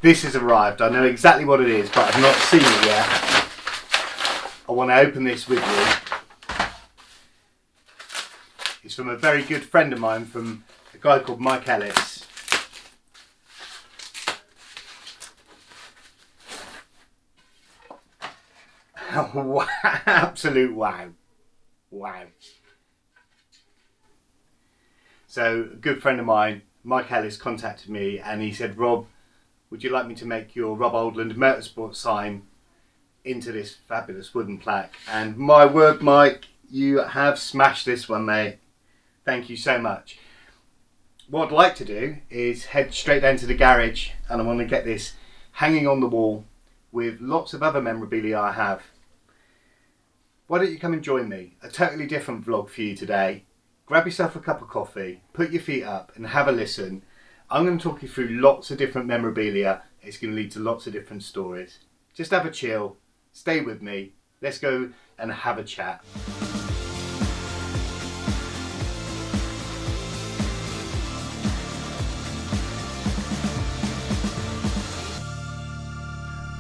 This has arrived. I know exactly what it is, but I've not seen it yet. I want to open this with you. It's from a very good friend of mine, from a guy called Mike.ellis. Wow, absolute wow. Wow. So a good friend of mine, Mike.ellis, contacted me and he said, Rob, would you like me to make your Rob Oldland motorsport sign into this fabulous wooden plaque? And my word, Mike, you have smashed this one, mate. Thank you so much. What I'd like to do is head straight down to the garage, and I want to get this hanging on the wall with lots of other memorabilia I have. Why don't you come and join me? A totally different vlog for you today. Grab yourself a cup of coffee, put your feet up and have a listen. I'm going to talk you through lots of different memorabilia. It's going to lead to lots of different stories. Just have a chill, stay with me, let's go and have a chat.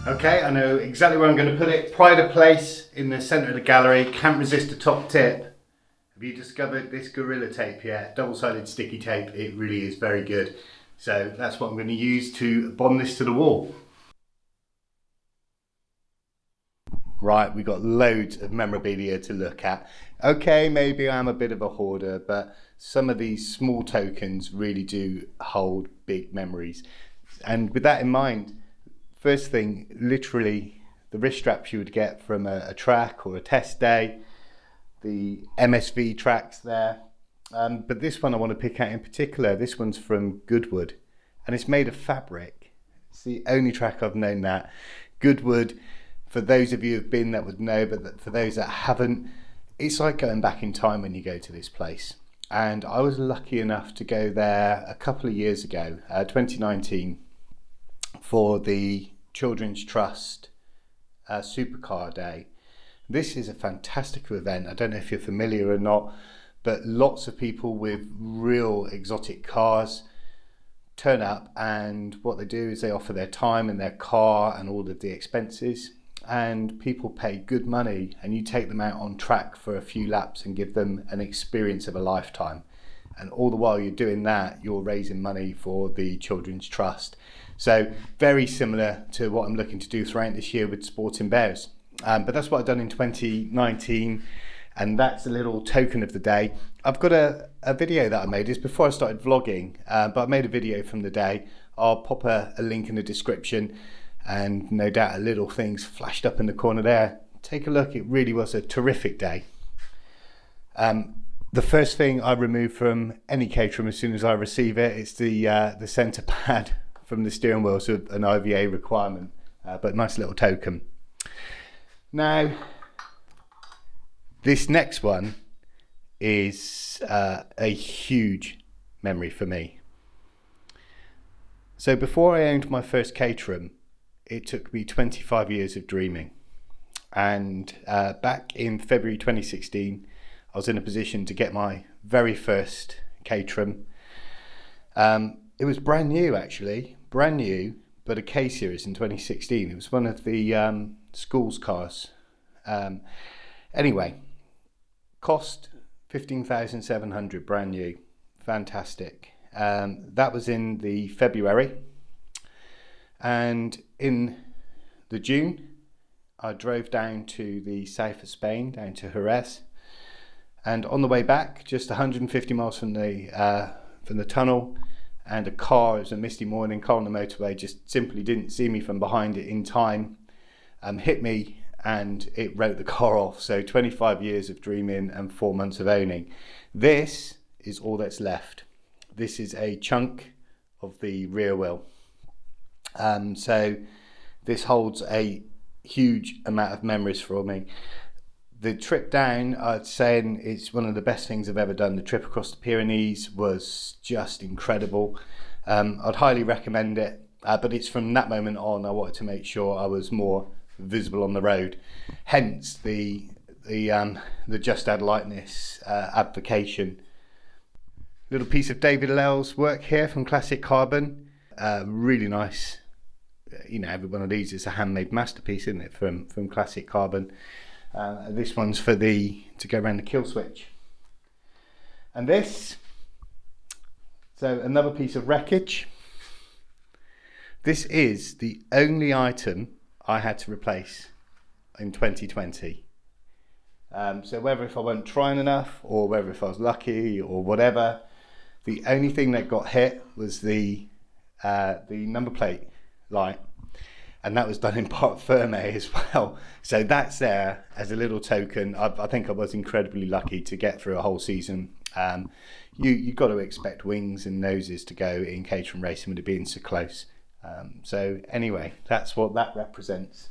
Okay, I know exactly where I'm going to put it. Pride of place in the centre of the gallery. Can't resist a top tip. Have you discovered this Gorilla tape yet? Double-sided sticky tape. It really is very good. So that's what I'm going to use to bond this to the wall. Right, we've got loads of memorabilia to look at. Okay, maybe I'm a bit of a hoarder, but some of these small tokens really do hold big memories. And with that in mind, first thing, literally the wrist straps you would get from a track or a test day, the MSV tracks there. But this one I want to pick out in particular. This one's from Goodwood and it's made of fabric. It's the only track I've known that. Goodwood, for those of you who've been, that would know, but for those that haven't, it's like going back in time when you go to this place. And I was lucky enough to go there a couple of years ago, 2019, for the Children's Trust Supercar Day. This is a fantastic event. I don't know if you're familiar or not, but lots of people with real exotic cars turn up, and what they do is they offer their time and their car and all of the expenses, and people pay good money and you take them out on track for a few laps and give them an experience of a lifetime. And all the while you're doing that, you're raising money for the Children's Trust. So very similar to what I'm looking to do throughout this year with Sporting Bears. But that's what I've done in 2019, and that's a little token of the day. I've got a video that I made. It's before I started vlogging, but I made a video from the day. I'll pop a link in the description, and no doubt a little thing's flashed up in the corner there. Take a look. It really was a terrific day. The first thing I remove from any Caterham as soon as I receive it, it's the centre pad from the steering wheel, so an IVA requirement, but nice little token. Now, this next one is a huge memory for me. So before I owned my first Caterham, it took me 25 years of dreaming. And back in February 2016, I was in a position to get my very first Caterham. It was brand new, actually, brand new, but a K series in 2016. It was one of the school's cars. Anyway, cost 15,700, brand new, fantastic. That was in the February, and in the June I drove down to the south of Spain, down to Jerez, and on the way back, just 150 miles from the tunnel, and a car, it was a misty morning, car on the motorway just simply didn't see me from behind it in time, hit me, and it wrote the car off. So 25 years of dreaming and 4 months of owning. This is all that's left. This is a chunk of the rear wheel. So this holds a huge amount of memories for me. The trip down, I'd say it's one of the best things I've ever done. The trip across the Pyrenees was just incredible. I'd highly recommend it, but it's from that moment on I wanted to make sure I was more visible on the road. Hence the Just Add Lightness application. Little piece of David Lell's work here from Classic Carbon. Really nice you know, every one of these is a handmade masterpiece, isn't it, from Classic Carbon. This one's for to go around the kill switch. And this, so another piece of wreckage. This is the only item I had to replace in 2020. So whether if I wasn't trying enough, or whether if I was lucky, or whatever, the only thing that got hit was the number plate light, and that was done in part Ferme as well. So that's there as a little token. I think I was incredibly lucky to get through a whole season. You've got to expect wings and noses to go in Caterham racing with it being so close. So anyway, that's what that represents.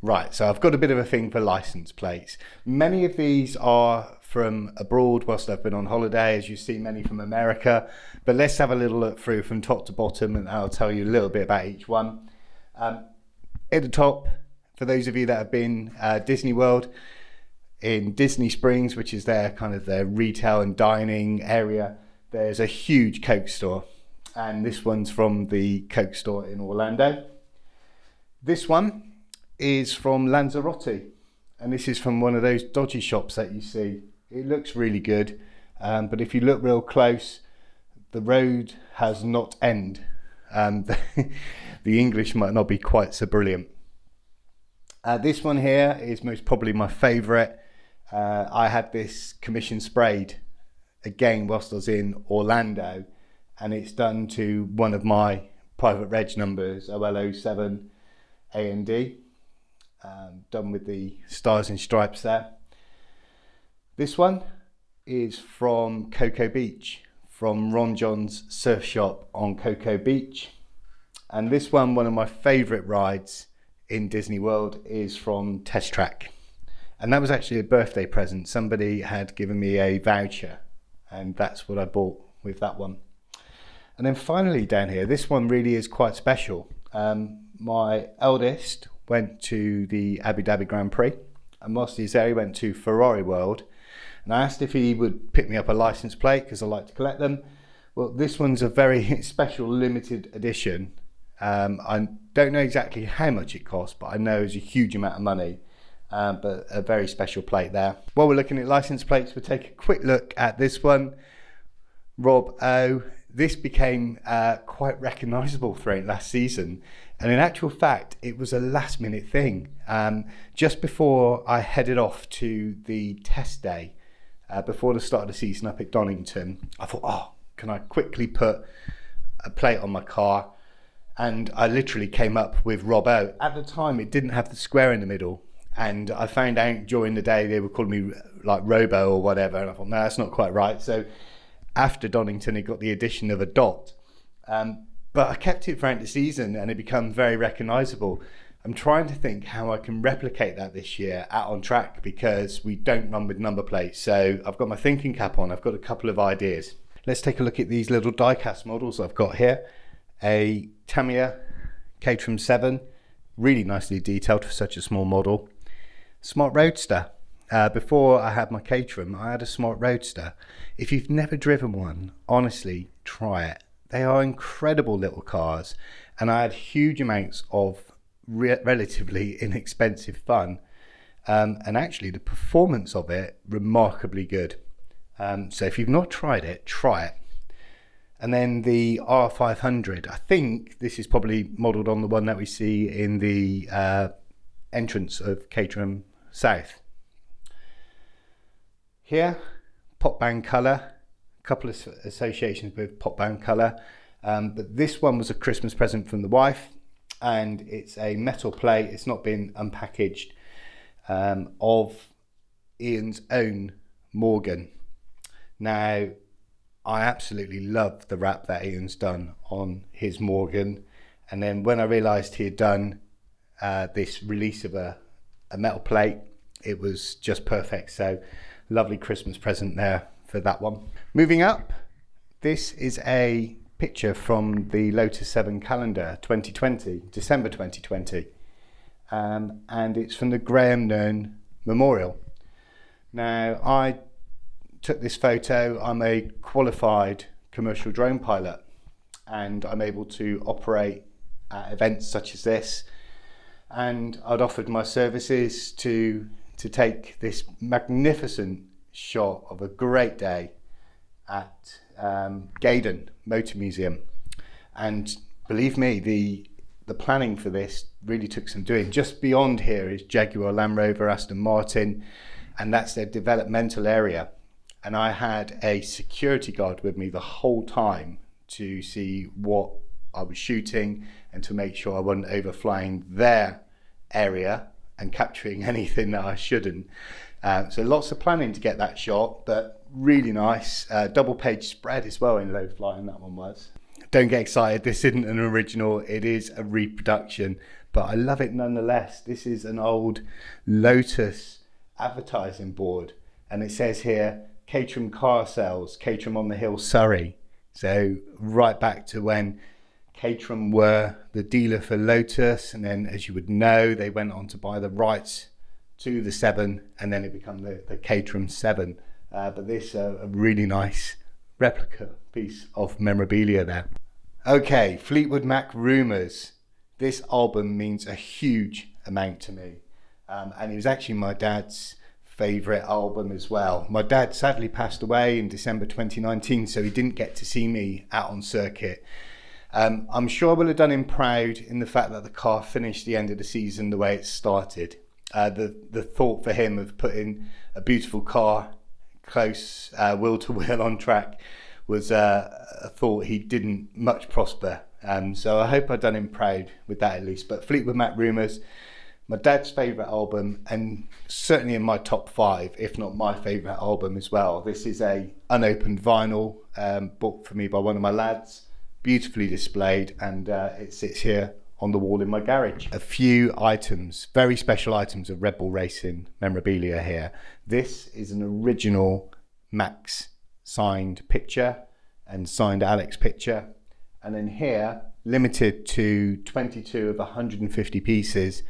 Right, so I've got a bit of a thing for license plates. Many of these are from abroad whilst I've been on holiday, as you see many from America. But let's have a little look through from top to bottom, and I'll tell you a little bit about each one. At the top, for those of you that have been Disney World, in Disney Springs, which is their kind of their retail and dining area, there's a huge Coke store. And this one's from the Coke store in Orlando. This one is from Lanzarote, and this is from one of those dodgy shops that you see. It looks really good, but if you look real close, the road has not end. The English might not be quite so brilliant. This one here is most probably my favourite. I had this commission sprayed again whilst I was in Orlando, and it's done to one of my private reg numbers, OL07 AND, done with the stars and stripes there. This one is from Cocoa Beach, from Ron John's surf shop on Cocoa Beach. And this one of my favourite rides in Disney World, is from Test Track. And that was actually a birthday present. Somebody had given me a voucher, and that's what I bought with that one. And then finally down here, this one really is quite special. My eldest went to the Abu Dhabi Grand Prix, and whilst he was there, he went to Ferrari World, and I asked if he would pick me up a license plate because I like to collect them. Well, this one's a very special limited edition. I don't know exactly how much it costs, but I know it's a huge amount of money, but a very special plate there. While we're looking at license plates, we'll take a quick look at this one, Rob O. This became quite recognisable throughout last season, and in actual fact it was a last minute thing. Just before I headed off to the test day, before the start of the season up at Donington, I thought, oh, can I quickly put a plate on my car? And I literally came up with Rob O. At the time it didn't have the square in the middle, and I found out during the day they were calling me like Robo or whatever, and I thought, no, that's not quite right. So after Donington, it got the addition of a dot. But I kept it throughout the season, and it became very recognisable. I'm trying to think how I can replicate that this year out on track, because we don't run with number plates. So I've got my thinking cap on. I've got a couple of ideas. Let's take a look at these little die-cast models I've got here. A Tamiya Caterham 7, really nicely detailed for such a small model. Smart Roadster. Before I had my Caterham, I had a Smart Roadster. If you've never driven one, honestly, try it. They are incredible little cars, and I had huge amounts of relatively inexpensive fun, and actually the performance of it, remarkably good. So if you've not tried it, try it. And then the R500, I think this is probably modelled on the one that we see in the entrance of Caterham South. Here, pop band colour, a couple of associations with pop band colour, but this one was a Christmas present from the wife, and it's a metal plate. It's not been unpackaged, of Ian's own Morgan. Now, I absolutely love the wrap that Ian's done on his Morgan, and then when I realised he had done this release of a metal plate, it was just perfect. So lovely Christmas present there for that one. Moving up, this is a picture from the Lotus 7 calendar 2020, December 2020, and it's from the Graham Nearn Memorial. Now, I took this photo. I'm a qualified commercial drone pilot, and I'm able to operate at events such as this, and I'd offered my services to take this magnificent shot of a great day at Gaydon Motor Museum. And believe me, the planning for this really took some doing. Just beyond here is Jaguar, Land Rover, Aston Martin, and that's their developmental area. And I had a security guard with me the whole time to see what I was shooting and to make sure I wasn't overflying their area and capturing anything that I shouldn't. So lots of planning to get that shot, but really nice. Double page spread as well in low flying, that one was. Don't get excited, this isn't an original, it is a reproduction, but I love it nonetheless. This is an old Lotus advertising board, and it says here, Caterham car sales, Caterham on the Hill, Surrey. So right back to when Caterham were the dealer for Lotus, and then, as you would know, they went on to buy the rights to the 7, and then it became the Caterham 7. But this a really nice replica piece of memorabilia there. Okay, Fleetwood Mac Rumours. This album means a huge amount to me, and it was actually my dad's favourite album as well. My dad sadly passed away in December 2019, so he didn't get to see me out on circuit. I'm sure I will have done him proud in the fact that the car finished the end of the season the way it started. The thought for him of putting a beautiful car close wheel to wheel on track was a thought he didn't much prosper. So I hope I've done him proud with that at least. But Fleetwood Mac Rumours, my dad's favourite album, and certainly in my top 5, if not my favourite album as well. This is a unopened vinyl bought for me by one of my lads, beautifully displayed, and it sits here on the wall in my garage. A few items, very special items of Red Bull Racing memorabilia here. This is an original Max signed picture and signed Alex picture, and then here, limited to 22 of 150 pieces,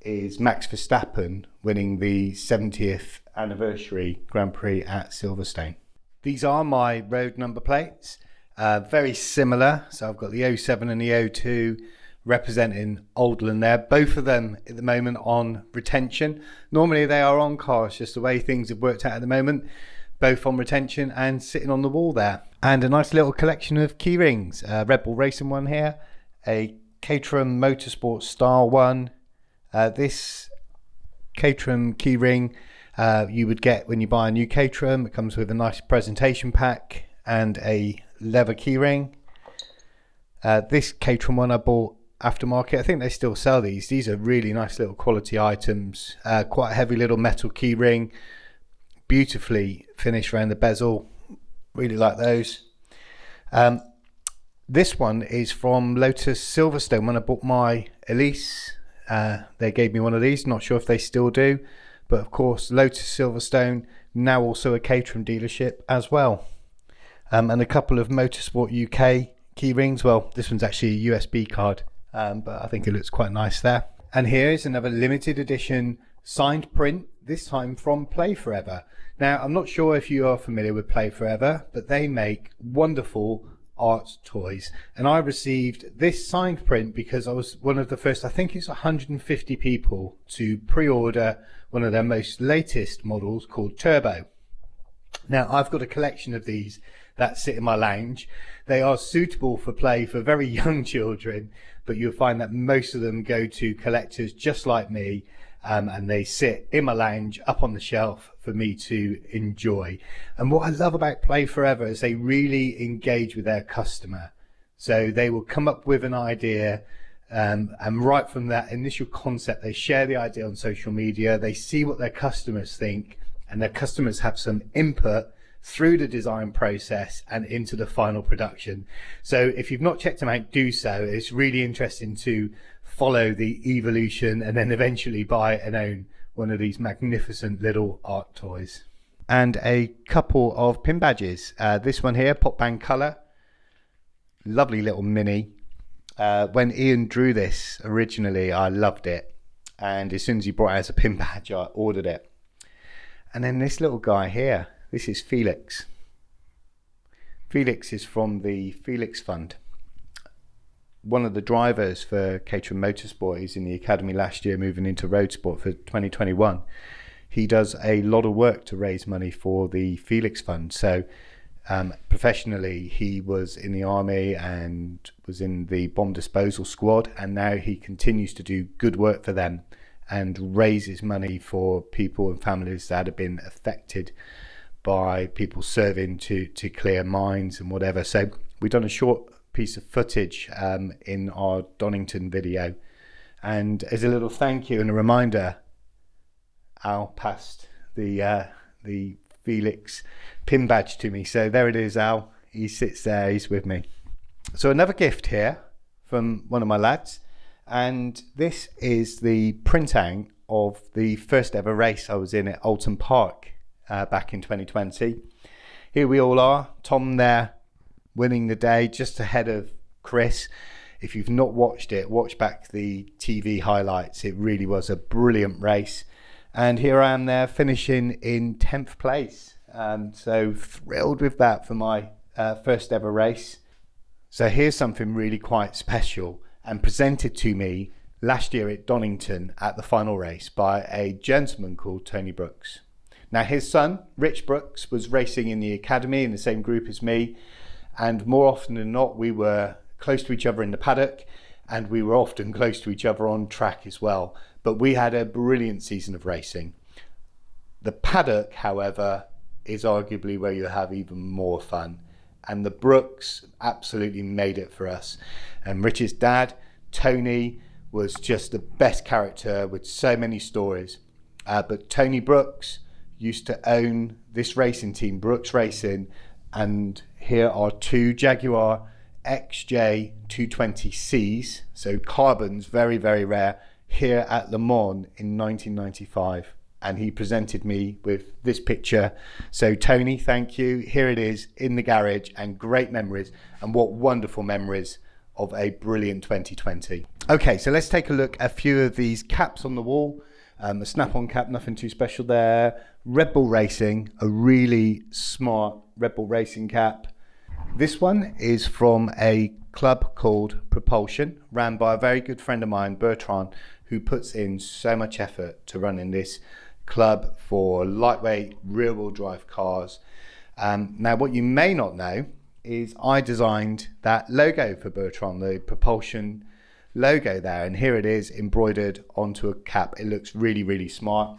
is Max Verstappen winning the 70th anniversary Grand Prix at Silverstone. These are my road number plates, very similar. So I've got the 07 and the 02 representing Oldland there. Both of them at the moment on retention. Normally they are on cars, just the way things have worked out at the moment. Both on retention and sitting on the wall there. And a nice little collection of key rings. Red Bull Racing one here, a Caterham Motorsport style one. This Caterham key ring you would get when you buy a new Caterham. It comes with a nice presentation pack and a leather key ring. This Caterham one I bought aftermarket. I think they still sell these. These are really nice little quality items. Quite a heavy little metal key ring, beautifully finished around the bezel. Really like those. This one is from Lotus Silverstone. When I bought my Elise, they gave me one of these. Not sure if they still do, but of course Lotus Silverstone, now also a Caterham dealership as well. And a couple of Motorsport UK key rings. Well, this one's actually a USB card, but I think it looks quite nice there. And here is another limited edition signed print, this time from Play Forever. Now, I'm not sure if you are familiar with Play Forever, but they make wonderful art toys, and I received this signed print because I was one of the first, I think it's 150 people to pre-order one of their most latest models called Turbo. Now, I've got a collection of these that sit in my lounge. They are suitable for play for very young children, but you'll find that most of them go to collectors just like me, and they sit in my lounge up on the shelf for me to enjoy. And what I love about Play Forever is they really engage with their customer. So they will come up with an idea, and right from that initial concept, they share the idea on social media. They see what their customers think, and their customers have some input through the design process and into the final production. So if you've not checked them out, do so. It's really interesting to follow the evolution and then eventually buy and own one of these magnificent little art toys. And a couple of pin badges. This one here, Pop Band Colour. Lovely little mini. When Ian drew this originally, I loved it. And as soon as he brought it as a pin badge, I ordered it. And then this little guy here, this is Felix. Felix is from the Felix Fund. one of the drivers for Caterham Motorsport. He's in the academy last year, moving into road sport for 2021. He does a lot of work to raise money for the Felix Fund. So professionally, he was in the army and was in the bomb disposal squad, and now he continues to do good work for them and raises money for people and families that have been affected by people serving to clear mines and whatever. So we've done a short piece of footage in our Donington video, and as a little thank you and a reminder, Al passed the Felix pin badge to me. So there it is, Al. He sits there, he's with me. So another gift here from one of my lads, and this is the printout of the first ever race I was in at Oldland Park back in 2020. Here we all are, Tom there winning the day just ahead of Chris. If you've not watched it, watch back the TV highlights. It really was a brilliant race. And here I am there finishing in 10th place. So thrilled with that for my first ever race. So here's something really quite special and presented to me last year at Donington at the final race by a gentleman called Tony Brooks. Now his son, Rich Brooks, was racing in the academy in the same group as me. And more often than not, we were close to each other in the paddock, and we were often close to each other on track as well. But we had a brilliant season of racing. The paddock, however, is arguably where you have even more fun. And the Brooks absolutely made it for us. And Rich's dad, Tony, was just the best character with so many stories. But Tony Brooks used to own this racing team, Brooks Racing, and here are two Jaguar XJ 220Cs, so carbons, very, very rare, here at Le Mans in 1995. And he presented me with this picture. So Tony, thank you. Here it is in the garage, and great memories, and what wonderful memories of a brilliant 2020. Okay, so let's take a look at a few of these caps on the wall. A snap-on cap, nothing too special there. Red Bull Racing, a really smart Red Bull Racing cap. This one is from a club called Propulsion, ran by a very good friend of mine, Bertrand, who puts in so much effort to running this club for lightweight rear-wheel drive cars. Now what you may not know is I designed that logo for Bertrand, the Propulsion logo there, and here it is embroidered onto a cap. It looks really, really smart.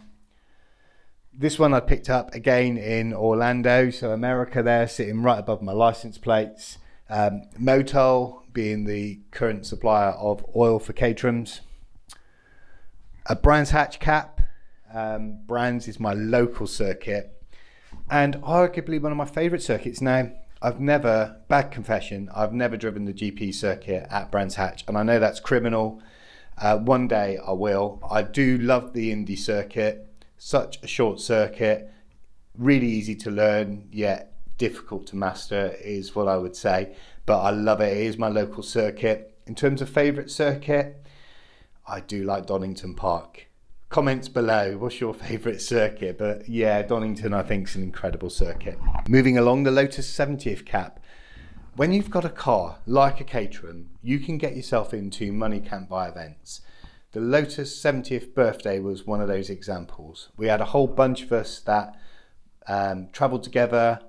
This one I picked up again in Orlando, so America there, sitting right above my license plates. Motul being the current supplier of oil for Caterhams. A Brands Hatch cap. Brands is my local circuit, and arguably one of my favourite circuits. Now, I've never, bad confession, I've never driven the GP circuit at Brands Hatch, and I know that's criminal. One day I will. I do love the Indy circuit. Such a short circuit, really easy to learn, yet difficult to master is what I would say. But I love it. It is my local circuit. In terms of favourite circuit, I do like Donington Park. Comments below, what's your favourite circuit? But yeah, Donington I think is an incredible circuit. Moving along, the Lotus 70th cap. When you've got a car like a Caterham, you can get yourself into money can't buy events. The Lotus 70th birthday was one of those examples. We had a whole bunch of us that travelled together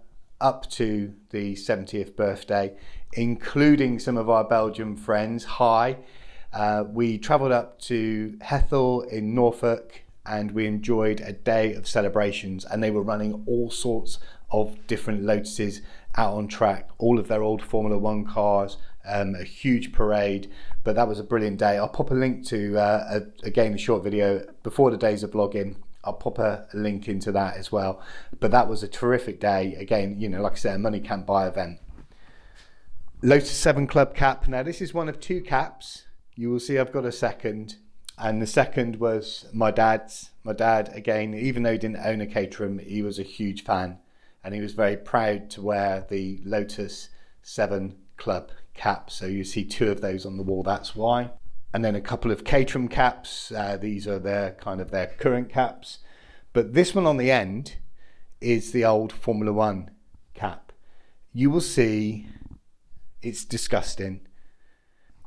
up to the 70th birthday, including some of our Belgian friends. Hi. We travelled up to Hethel in Norfolk, and we enjoyed a day of celebrations, and they were running all sorts of different Lotuses out on track, all of their old Formula One cars, a huge parade. But that was a brilliant day. I'll pop a link to, again, a short video before the days of vlogging. I'll pop a link into that as well. But that was a terrific day. Again, you know, like I said, a money can't buy event. Lotus 7 Club cap. Now, this is one of two caps. You will see I've got a second. And the second was my dad's. My dad, again, even though he didn't own a Caterham, he was a huge fan. And he was very proud to wear the Lotus 7 Club cap. So you see two of those on the wall, that's why. And then a couple of Caterham caps. These are their current caps. But this one on the end is the old Formula One cap. You will see it's disgusting.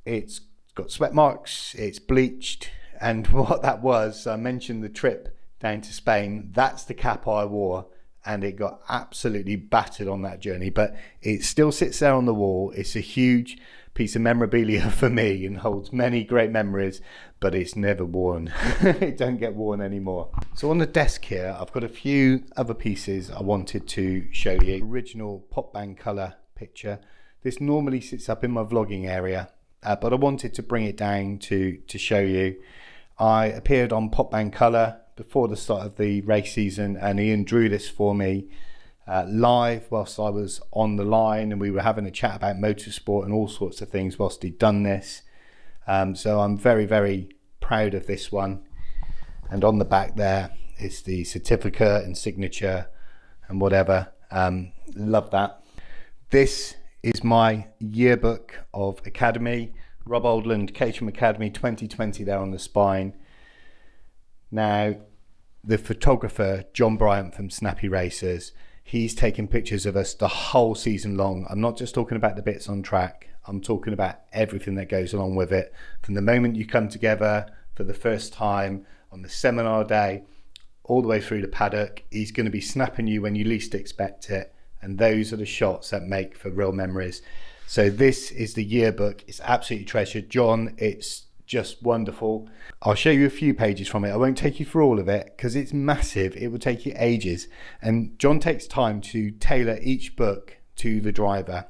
It's got sweat marks, it's bleached, and what that was, I mentioned the trip down to Spain, that's the cap I wore, and it got absolutely battered on that journey, but it still sits there on the wall. It's a huge piece of memorabilia for me and holds many great memories, but it's never worn. It don't get worn anymore. So on the desk here, I've got a few other pieces I wanted to show you. Original pop band colour picture. This normally sits up in my vlogging area, but I wanted to bring it down to show you. I appeared on Pop Band Colour before the start of the race season, and Ian drew this for me live whilst I was on the line, and we were having a chat about motorsport and all sorts of things whilst he'd done this. So I'm very, very proud of this one. And on the back there is the certificate and signature and whatever. Love that. This is my yearbook of Academy. Rob Oldland, Caterham Academy 2020 there on the spine. Now, the photographer, John Bryant from Snappy Racers, he's taken pictures of us the whole season long. I'm not just talking about the bits on track. I'm talking about everything that goes along with it. From the moment you come together for the first time on the seminar day, all the way through the paddock, he's going to be snapping you when you least expect it. And those are the shots that make for real memories. So this is the yearbook. It's absolutely treasured. John, it's just wonderful. I'll show you a few pages from it. I won't take you through all of it because it's massive. It will take you ages. And John takes time to tailor each book to the driver.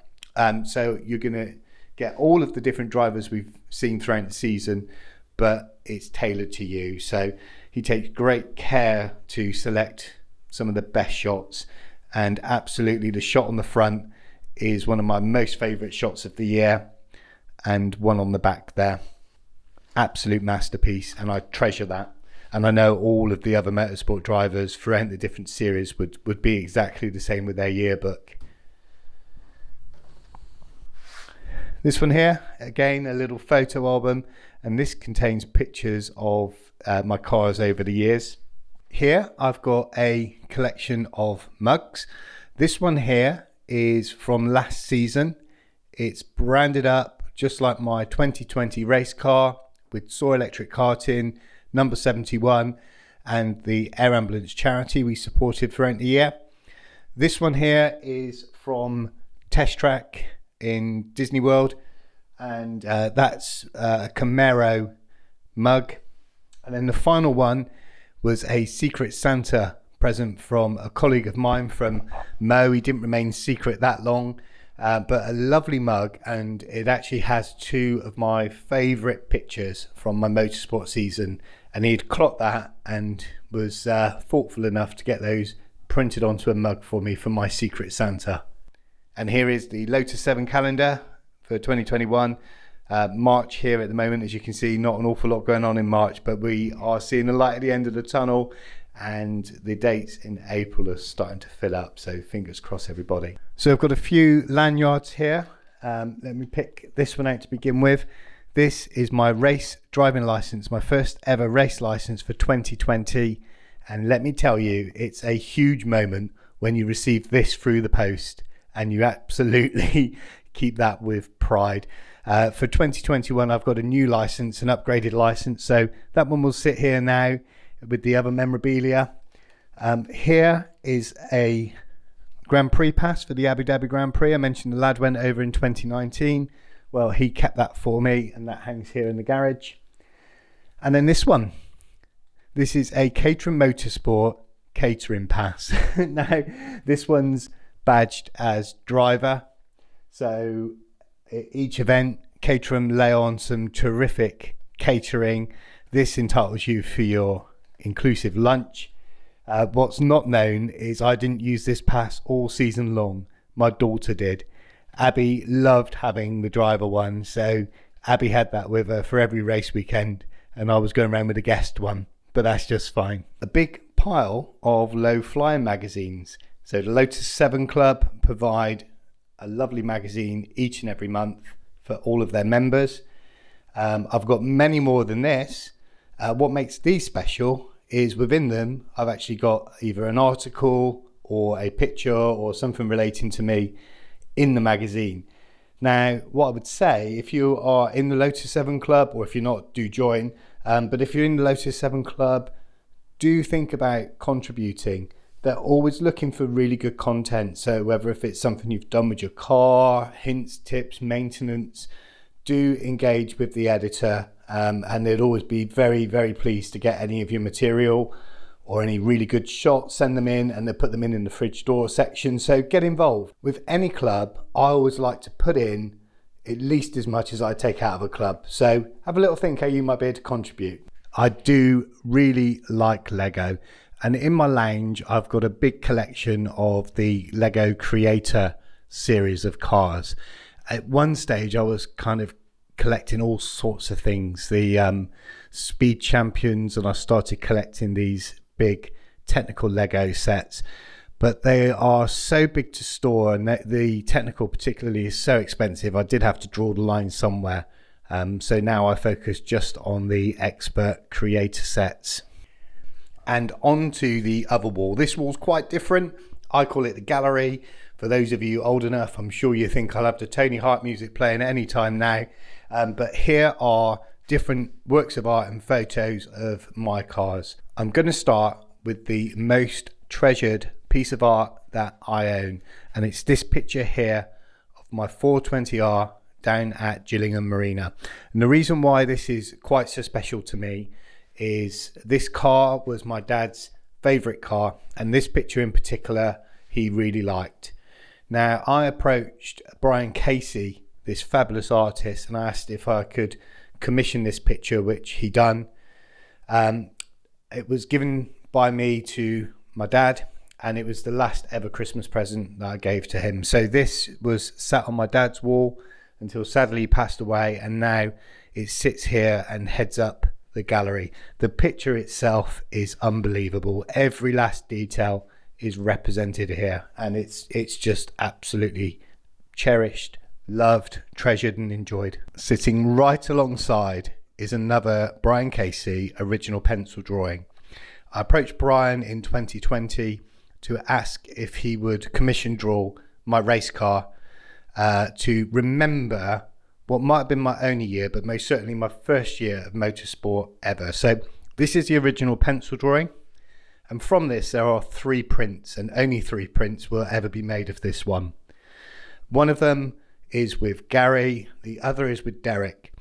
So you're going to get all of the different drivers we've seen throughout the season, but it's tailored to you. So he takes great care to select some of the best shots. And absolutely the shot on the front is one of my most favourite shots of the year, and one on the back there. Absolute masterpiece, and I treasure that. And I know all of the other motorsport drivers throughout the different series would be exactly the same with their yearbook. This one here, again, a little photo album, and this contains pictures of my cars over the years. Here I've got a collection of mugs. This one here is from last season. It's branded up just like my 2020 race car with Soar Electric Karting, number 71, and the Air Ambulance charity we supported throughout the year. This one here is from Test Track in Disney World, and that's a Camaro mug. And then the final one was a Secret Santa present from a colleague of mine from Mo. He didn't remain secret that long, but a lovely mug, and it actually has two of my favourite pictures from my motorsport season, and he'd clocked that and was thoughtful enough to get those printed onto a mug for me for my Secret Santa. And here is the Lotus 7 calendar for 2021. March here at the moment, as you can see, not an awful lot going on in March, but we are seeing the light at the end of the tunnel, and the dates in April are starting to fill up, so fingers crossed everybody. So I've got a few lanyards here. Let me pick this one out to begin with. This is my race driving license, my first ever race license for 2020, and let me tell you, it's a huge moment when you receive this through the post, and you absolutely keep that with pride. For 2021, I've got a new license, an upgraded license, so that one will sit here now with the other memorabilia. Here is a Grand Prix pass for the Abu Dhabi Grand Prix. I mentioned the lad went over in 2019. Well, he kept that for me, and that hangs here in the garage. And then this one. This is a Caterham Motorsport catering pass. Now, this one's badged as driver. So each event, Caterham lay on some terrific catering. This entitles you for your inclusive lunch. What's not known is I didn't use this pass all season long. My daughter did. Abby loved having the driver one, so Abby had that with her for every race weekend, and I was going around with a guest one, but that's just fine. A big pile of low flying magazines. So the Lotus 7 Club provide a lovely magazine each and every month for all of their members. I've got many more than this. What makes these special is within them I've actually got either an article or a picture or something relating to me in the magazine. Now, what I would say, if you are in the Lotus 7 Club, or if you're not, do join. But if you're in the Lotus 7 Club, do think about contributing. They're always looking for really good content. So whether if it's something you've done with your car, hints, tips, maintenance, do engage with the editor. And they'd always be very, very pleased to get any of your material or any really good shots, send them in, and they put them in the fridge door section. So get involved. With any club, I always like to put in at least as much as I take out of a club. So have a little think how you might be able to contribute. I do really like Lego, and in my lounge I've got a big collection of the Lego Creator series of cars. At one stage I was kind of collecting all sorts of things, the Speed Champions, and I started collecting these big technical Lego sets, but they are so big to store, and the technical particularly is so expensive. I did have to draw the line somewhere. So now I focus just on the expert creator sets. And onto the other wall. This wall's quite different. I call it the gallery. For those of you old enough, I'm sure you think I'll have the Tony Hart music playing any time now. But here are different works of art and photos of my cars. I'm going to start with the most treasured piece of art that I own, and it's this picture here of my 420R down at Gillingham Marina. And the reason why this is quite so special to me is this car was my dad's favourite car, and this picture in particular he really liked. Now, I approached Brian Casey, this fabulous artist, and I asked if I could commission this picture, which he done. It was given by me to my dad, and it was the last ever Christmas present that I gave to him. So this was sat on my dad's wall until sadly he passed away, and now it sits here and heads up the gallery. The picture itself is unbelievable. Every last detail is represented here, and it's just absolutely cherished, loved, treasured and enjoyed. Sitting right alongside is another Brian Casey original pencil drawing. I approached Brian in 2020 to ask if he would commission draw my race car to remember what might have been my only year, but most certainly my first year of motorsport ever. So this is the original pencil drawing, and from this there are 3 prints, and only 3 prints will ever be made of this one. One of them is with Gary, the other is with Derek.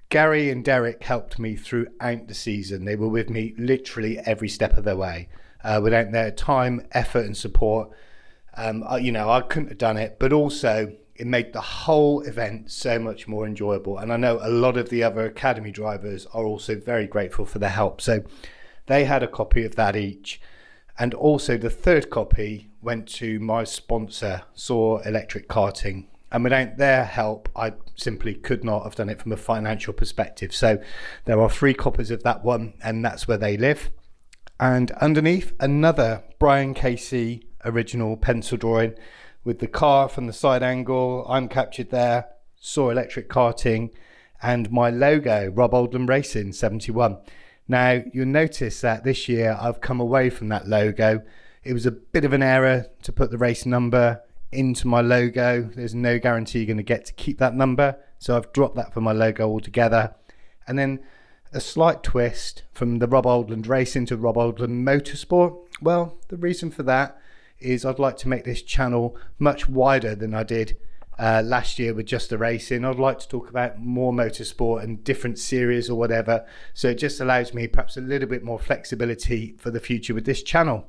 Gary and Derek helped me throughout the season. They were with me literally every step of the way. Without their time, effort and support, I couldn't have done it, but also it made the whole event so much more enjoyable. And I know a lot of the other Academy drivers are also very grateful for their help. So they had a copy of that each. And also the third copy went to my sponsor, Saw Electric Karting. And without their help, I simply could not have done it from a financial perspective. So there are 3 copies of that one, and that's where they live. And underneath, another Brian Casey original pencil drawing with the car from the side angle. I'm captured there, Saw Electric Karting, and my logo, Rob Oldland Racing 71. Now, you'll notice that this year I've come away from that logo. It was a bit of an error to put the race number into my logo. There's no guarantee you're going to get to keep that number, so I've dropped that for my logo altogether. And then a slight twist from the Rob Oldland Racing to Rob Oldland Motorsport. Well, the reason for that is I'd like to make this channel much wider than I did last year with just the racing. I'd like to talk about more motorsport and different series or whatever, so it just allows me perhaps a little bit more flexibility for the future with this channel.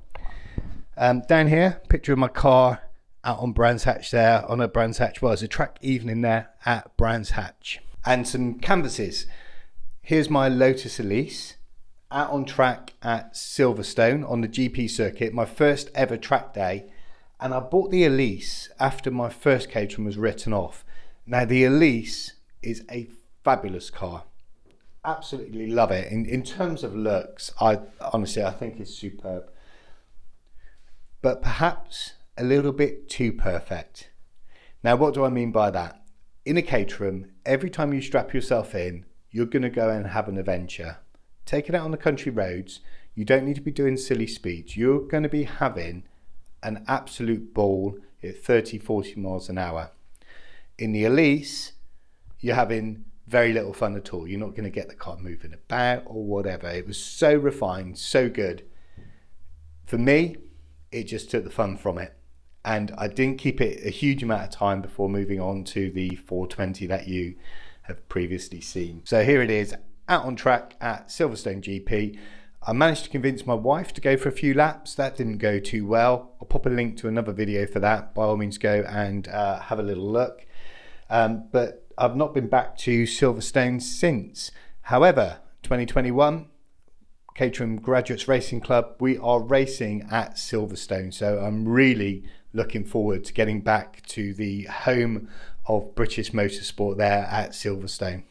Down here, picture of my car out on Brands Hatch there, on a Brands Hatch, well, there's a track evening there at Brands Hatch. And some canvases. Here's my Lotus Elise out on track at Silverstone on the GP circuit, my first ever track day. And I bought the Elise after my first Caterham was written off. Now the Elise is a fabulous car. Absolutely love it. In terms of looks, I think it's superb. But perhaps a little bit too perfect. Now, what do I mean by that? In a Caterham, every time you strap yourself in, you're going to go and have an adventure. Take it out on the country roads. You don't need to be doing silly speeds. You're going to be having an absolute ball at 30, 40 miles an hour. In the Elise, you're having very little fun at all. You're not going to get the car moving about or whatever. It was so refined, so good. For me, it just took the fun from it. And I didn't keep it a huge amount of time before moving on to the 420 that you have previously seen. So here it is, out on track at Silverstone GP. I managed to convince my wife to go for a few laps. That didn't go too well. I'll pop a link to another video for that. By all means, go and have a little look. But I've not been back to Silverstone since. However, 2021, Caterham Graduates Racing Club, we are racing at Silverstone. So I'm really looking forward to getting back to the home of British motorsport there at Silverstone.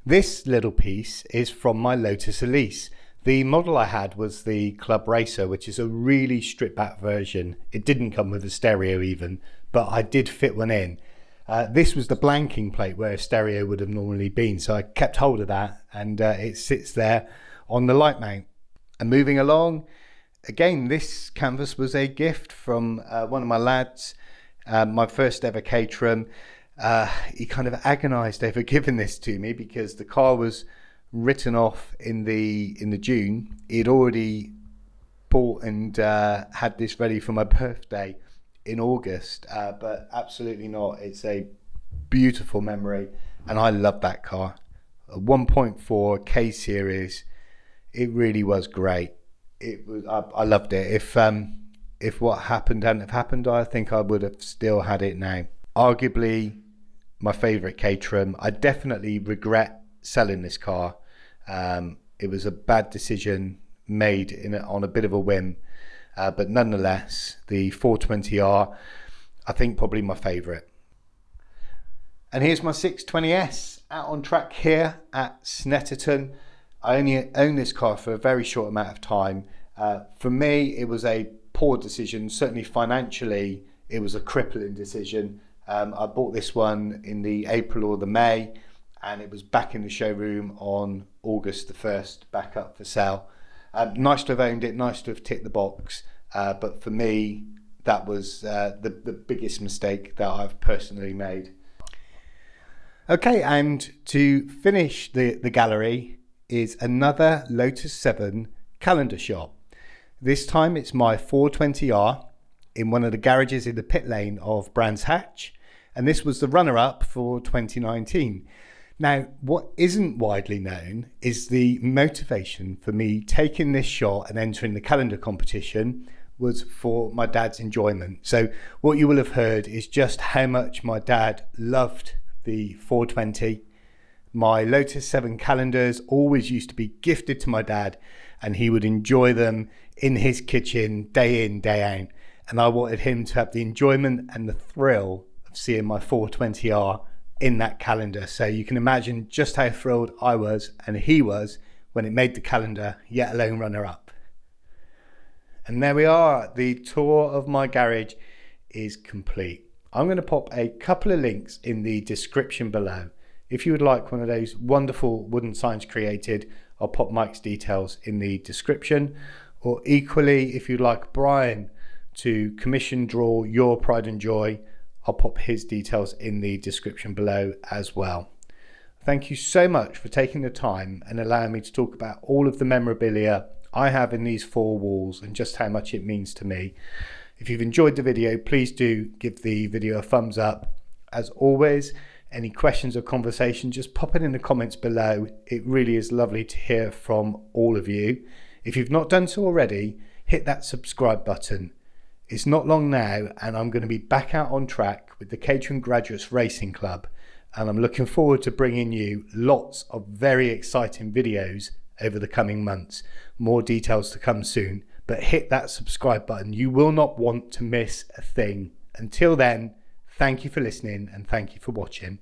This little piece is from my Lotus Elise. The model I had was the Club Racer, which is a really stripped back version. It didn't come with a stereo even, but I did fit one in. This was the blanking plate where a stereo would have normally been, so I kept hold of that, and it sits there on the light mount. And moving along, again, this canvas was a gift from one of my lads, my first ever Caterham. He kind of agonized over giving this to me because the car was written off in the June. He'd already bought and had this ready for my birthday in August, but absolutely not. It's a beautiful memory, and I love that car. A 1.4 K series. It really was great. It was. I loved it. If what happened hadn't have happened, I think I would have still had it now. Arguably my favourite Caterham. I definitely regret selling this car. It was a bad decision made on a bit of a whim, but nonetheless, the 420R, I think probably my favourite. And here's my 620S out on track here at Snetterton. I only owned this car for a very short amount of time. For me, it was a poor decision. Certainly financially, it was a crippling decision. I bought this one in the April or the May, and it was back in the showroom on August the 1st, back up for sale. Nice to have owned it, nice to have ticked the box, but for me, that was the biggest mistake that I've personally made. Okay, and to finish the gallery is another Lotus 7 calendar shot. This time it's my 420R in one of the garages in the pit lane of Brands Hatch, and this was the runner-up for 2019. Now, what isn't widely known is the motivation for me taking this shot and entering the calendar competition was for my dad's enjoyment. So what you will have heard is just how much my dad loved the 420. My Lotus 7 calendars always used to be gifted to my dad, and he would enjoy them in his kitchen day in, day out. And I wanted him to have the enjoyment and the thrill of seeing my 420R in that calendar. So you can imagine just how thrilled I was and he was when it made the calendar, yet alone runner up. And there we are. The tour of my garage is complete. I'm going to pop a couple of links in the description below. If you would like one of those wonderful wooden signs created, I'll pop Mike's details in the description. Or equally, if you'd like Brian to commission draw your pride and joy, I'll pop his details in the description below as well. Thank you so much for taking the time and allowing me to talk about all of the memorabilia I have in these four walls and just how much it means to me. If you've enjoyed the video, please do give the video a thumbs up. As always, any questions or conversation, just pop it in the comments below. It really is lovely to hear from all of you. If you've not done so already, hit that subscribe button. It's not long now, and I'm going to be back out on track with the Caterham Graduates Racing Club, and I'm looking forward to bringing you lots of very exciting videos over the coming months. More details to come soon, but hit that subscribe button. You will not want to miss a thing. Until then, thank you for listening and thank you for watching.